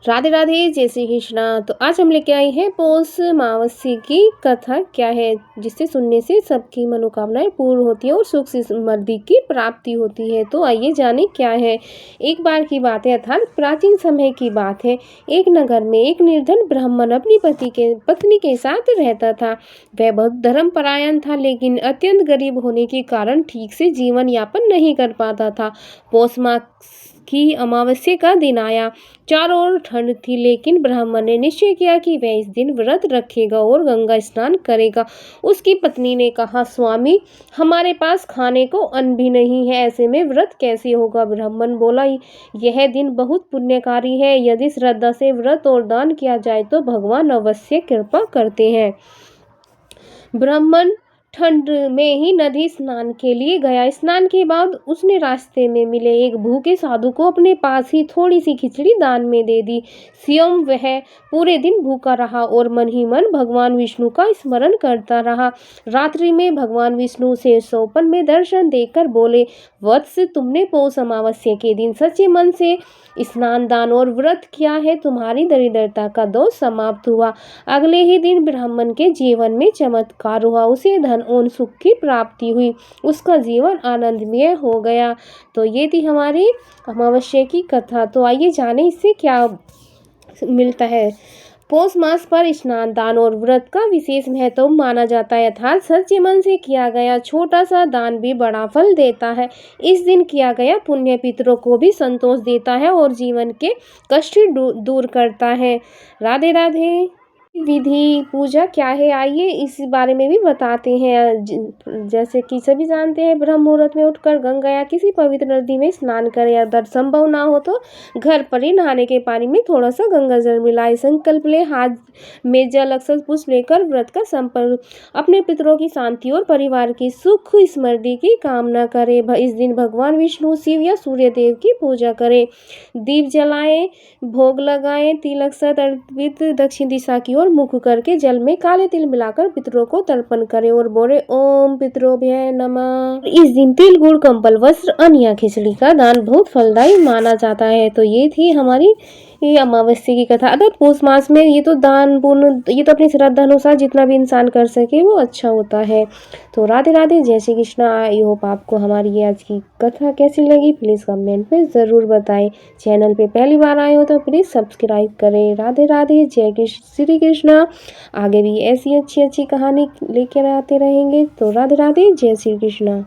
राधे राधे, जय श्री कृष्णा। तो आज हम लेके आए हैं पौष अमावस्या की कथा क्या है, जिससे सुनने से सबकी मनोकामनाएं पूर्ण होती है और सुख समृद्धि की प्राप्ति होती है। तो आइए जाने क्या है। एक बार की बात है, अर्थात प्राचीन समय की बात है। एक नगर में एक निर्धन ब्राह्मण अपनी पत्नी के साथ रहता था। वह बहुत धर्मपरायण था, लेकिन अत्यंत गरीब होने के कारण ठीक से जीवन यापन नहीं कर पाता था। पौष मास की अमावस्या का दिन आया। चारों ओर ठंड थी, लेकिन ब्राह्मण ने निश्चय किया कि वह इस दिन व्रत रखेगा और गंगा स्नान करेगा। उसकी पत्नी ने कहा, स्वामी, हमारे पास खाने को अन्न भी नहीं है, ऐसे में व्रत कैसे होगा। ब्राह्मण बोला, यह दिन बहुत पुण्यकारी है। यदि श्रद्धा से व्रत और दान किया जाए तो भगवान अवश्य कृपा करते हैं। ब्राह्मण ठंड में ही नदी स्नान के लिए गया। स्नान के बाद उसने रास्ते में मिले एक भूखे साधु को अपने पास ही थोड़ी सी खिचड़ी दान में दे दी। स्वयं वह पूरे दिन भूखा रहा और मन ही मन भगवान विष्णु का स्मरण करता रहा। रात्रि में भगवान विष्णु से स्वप्न में दर्शन देकर बोले, वत्स, तुमने पौष अमावस्या के दिन सच्चे मन से स्नान, दान और व्रत किया है। तुम्हारी दरिद्रता का दोष समाप्त हुआ। अगले ही दिन ब्राह्मण के जीवन में चमत्कार हुआ। उसे धन और सुख की प्राप्ति हुई। उसका जीवन आनंदमय हो गया। तो ये थी हमारी अमावस्या की कथा। तो आइए जाने इससे क्या मिलता है। पौष मास पर स्नान, दान और व्रत का विशेष महत्व माना जाता है। अर्थात सच्चे मन से किया गया छोटा सा दान भी बड़ा फल देता है। इस दिन किया गया पुण्य पितरों को भी संतोष देता है और जीवन के कष्ट दूर करता है। राधे राधे। विधि पूजा क्या है, आइए इस बारे में भी बताते हैं। जैसे कि सभी जानते हैं, ब्रह्म मुहूर्त में उठकर गंगा या किसी पवित्र नदी में स्नान करें। अगर संभव ना हो तो घर पर ही नहाने के पानी में थोड़ा सा गंगा जल मिलाए। संकल्प ले, हाथ में जल अक्षत पुष्प लेकर व्रत का संपर्क, अपने पितरों की शांति और परिवार की सुख समृद्धि की कामना करें। इस दिन भगवान विष्णु, शिव या सूर्य देव की पूजा करें। दीप जलाएं, भोग लगाएं, तिलक सत अर्पित दक्षिण दिशा की और मुख करके जल में काले तिल मिलाकर पितरों को तर्पण करें और बोले, ओम पितरोभ्य नमः। इस दिन तिल, गुड़, कंबल, वस्त्र, अन्न या खिचड़ी का दान बहुत फलदायी माना जाता है। तो ये थी हमारी ये अमावस्या की कथा। अगर पौष मास में ये तो दान पुण्य, ये तो अपनी श्रद्धा अनुसार जितना भी इंसान कर सके वो अच्छा होता है। तो राधे राधे, जय श्री कृष्णा। आई होप आपको हमारी ये आज की कथा कैसी लगी, प्लीज़ कमेंट में ज़रूर बताएं। चैनल पे पहली बार आए हो तो प्लीज़ सब्सक्राइब करें। राधे राधे, जय श्री कृष्णा। आगे भी ऐसी अच्छी अच्छी कहानी लेकर आते रहेंगे। तो राधे राधे, जय श्री कृष्णा।